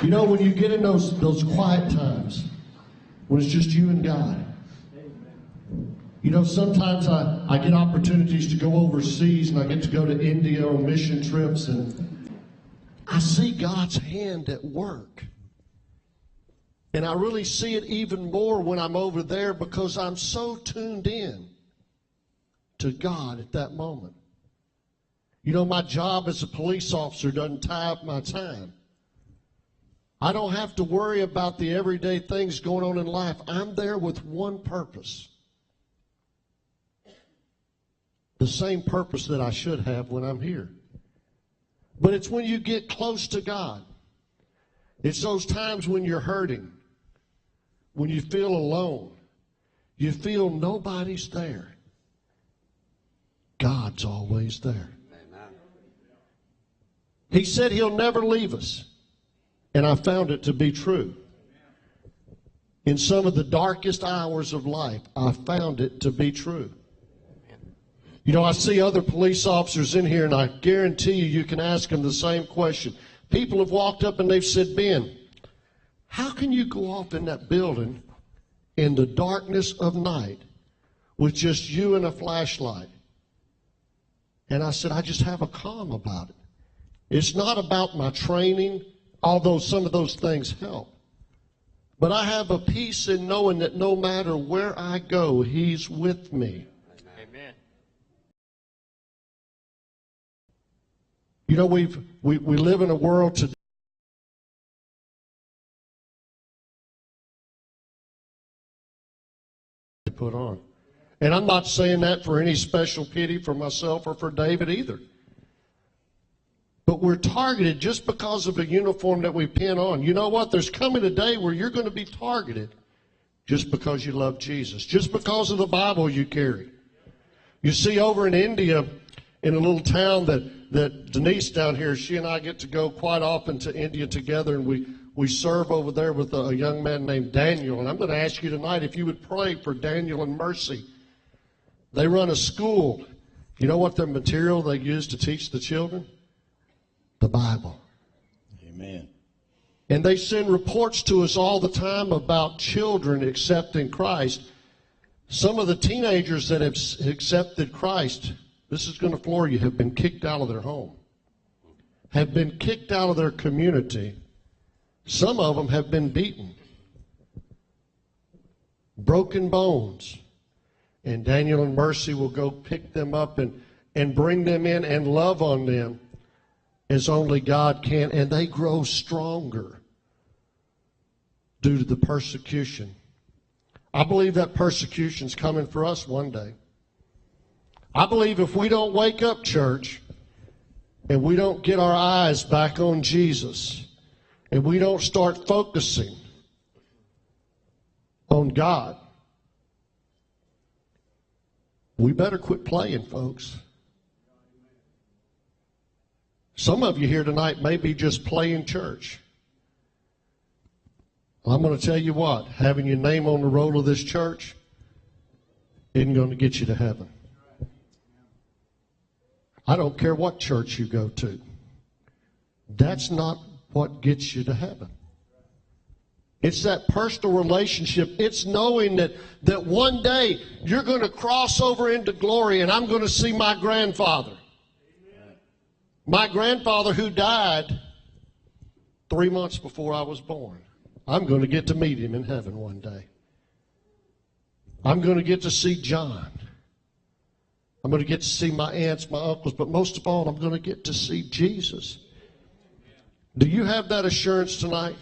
You know, when you get in those quiet times, when it's just you and God, you know, sometimes I get opportunities to go overseas, and I get to go to India on mission trips, and I see God's hand at work. And I really see it even more when I'm over there, because I'm so tuned in to God at that moment. You know, my job as a police officer doesn't tie up my time. I don't have to worry about the everyday things going on in life. I'm there with one purpose. The same purpose that I should have when I'm here. But it's when you get close to God. It's those times when you're hurting, when you feel alone, you feel nobody's there. God's always there. Amen. He said He'll never leave us. And I found it to be true. In some of the darkest hours of life, I found it to be true. You know, I see other police officers in here, and I guarantee you can ask them the same question. People have walked up and they've said, Ben, how can you go off in that building in the darkness of night with just you and a flashlight? And I said, I just have a calm about it. It's not about my training, although some of those things help. But I have a peace in knowing that no matter where I go, He's with me. Amen. You know, we live in a world today put on. And I'm not saying that for any special pity for myself or for David either. But we're targeted just because of a uniform that we pin on. You know what? There's coming a day where you're going to be targeted just because you love Jesus, just because of the Bible you carry. You see, over in India, in a little town that Denise down here, she and I get to go quite often to India together, and we serve over there with a young man named Daniel. And I'm going to ask you tonight if you would pray for Daniel and Mercy. They run a school. You know what their material they use to teach the children? The Bible. Amen. And they send reports to us all the time about children accepting Christ. Some of the teenagers that have accepted Christ, this is going to floor you, have been kicked out of their home, have been kicked out of their community. Some of them have been beaten, broken bones. And Daniel and Mercy will go pick them up and bring them in and love on them as only God can, and they grow stronger due to the persecution. I believe that persecution's coming for us one day. I believe if we don't wake up, church, and we don't get our eyes back on Jesus, and we don't start focusing on God, we better quit playing, folks. Some of you here tonight may be just playing church. Well, I'm going to tell you what, having your name on the roll of this church isn't going to get you to heaven. I don't care what church you go to. That's not what gets you to heaven. It's that personal relationship. It's knowing that one day you're going to cross over into glory, and I'm going to see my grandfather. My grandfather who died 3 months before I was born. I'm going to get to meet him in heaven one day. I'm going to get to see John. I'm going to get to see my aunts, my uncles, but most of all, I'm going to get to see Jesus. Do you have that assurance tonight?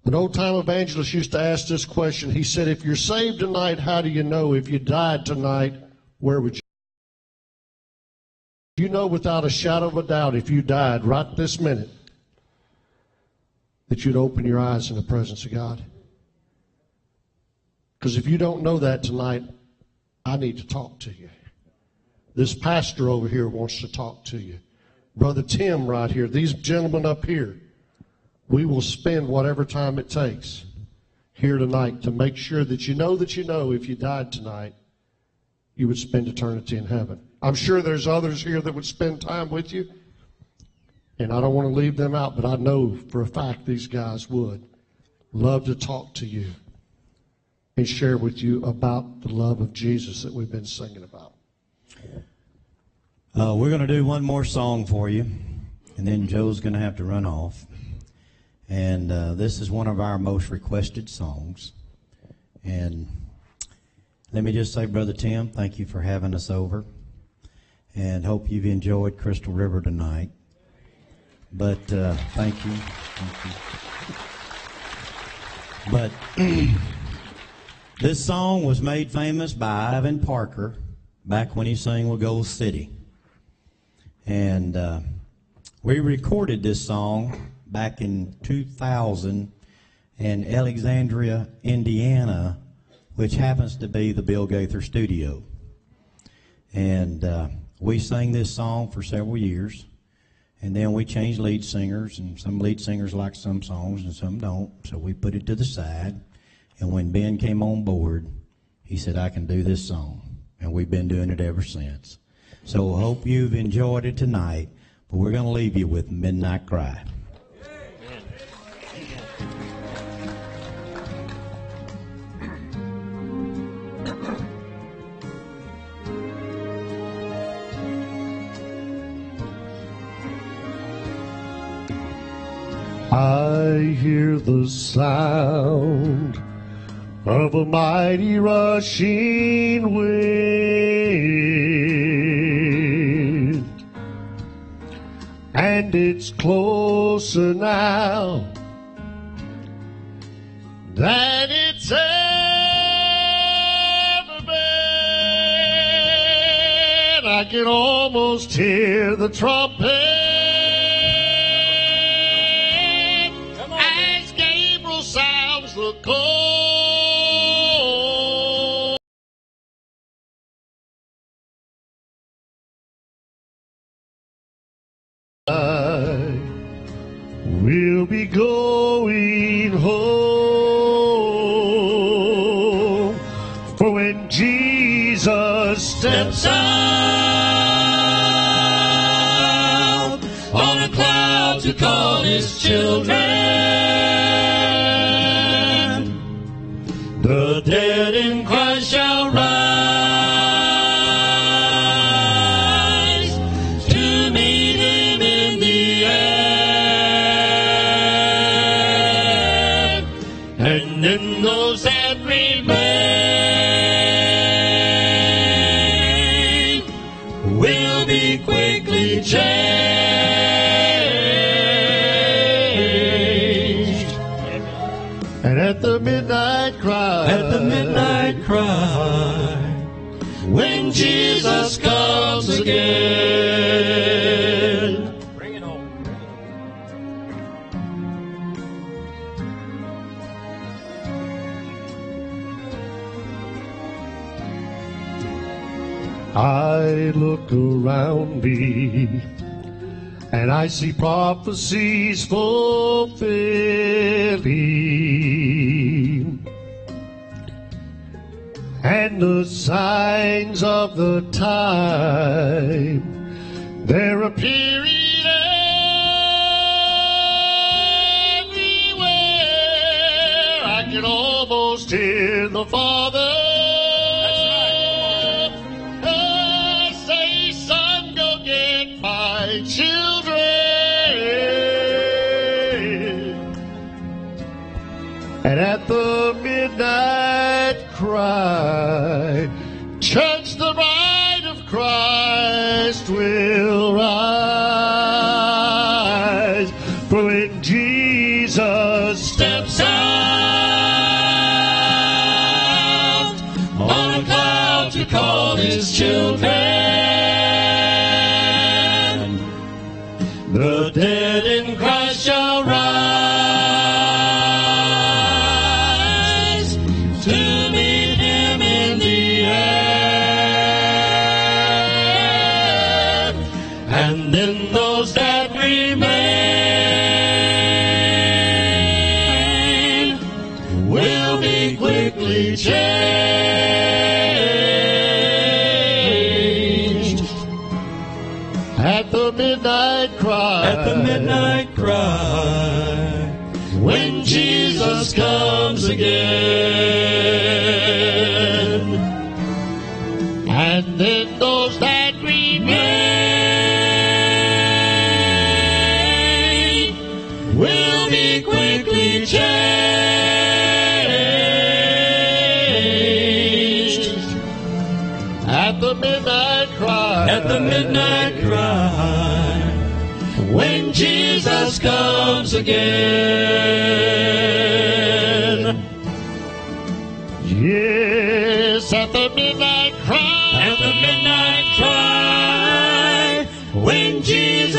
An old-time evangelist used to ask this question. He said, if you're saved tonight, how do you know? If you died tonight, where would you? You know without a shadow of a doubt, if you died right this minute, that you'd open your eyes in the presence of God. Because if you don't know that tonight, I need to talk to you. This pastor over here wants to talk to you. Brother Tim right here, these gentlemen up here, we will spend whatever time it takes here tonight to make sure that you know if you died tonight, you would spend eternity in heaven. I'm sure there's others here that would spend time with you. And I don't want to leave them out, but I know for a fact these guys would love to talk to you and share with you about the love of Jesus that we've been singing about. We're going to do one more song for you, and then Joe's going to have to run off. And this is one of our most requested songs. And let me just say, Brother Tim, thank you for having us over, and hope you've enjoyed Crystal River tonight. But thank you. But this song was made famous by Ivan Parker back when he sang with Gold City. And we recorded this song back in 2000 in Alexandria, Indiana, which happens to be the Bill Gaither studio. And we sang this song for several years. And then we changed lead singers, and some lead singers like some songs and some don't. So we put it to the side. And when Ben came on board, he said, I can do this song. And we've been doing it ever since. So I hope you've enjoyed it tonight. But we're going to leave you with Midnight Cry. I hear the sound of a mighty rushing wind, and it's closer now than it's ever been. I can almost hear the trumpet sounds the call. I will be going home, for when Jesus steps out on a cloud to call his children, the dead in Christ shall rise to meet him in the air, and then those that remain will be quickly changed. And at the midnight cry, when Jesus comes again. Bring it home. I look around me and I see prophecies fulfilling, and the signs of the time, they're appearing everywhere. I can almost hear the Father say, son, go get my children. And at the midnight cry, church, the bride of Christ will rise. For when Jesus steps out on a cloud to call his children, the dead in Christ shall rise to meet him in the air, and then those that remain will be quickly changed. At the midnight cry. At the midnight cry. When Jesus comes again. And then those that remain will be quickly changed. At the midnight cry. At the midnight cry. When Jesus comes again. Yes, at the midnight cry. At the midnight cry. When Jesus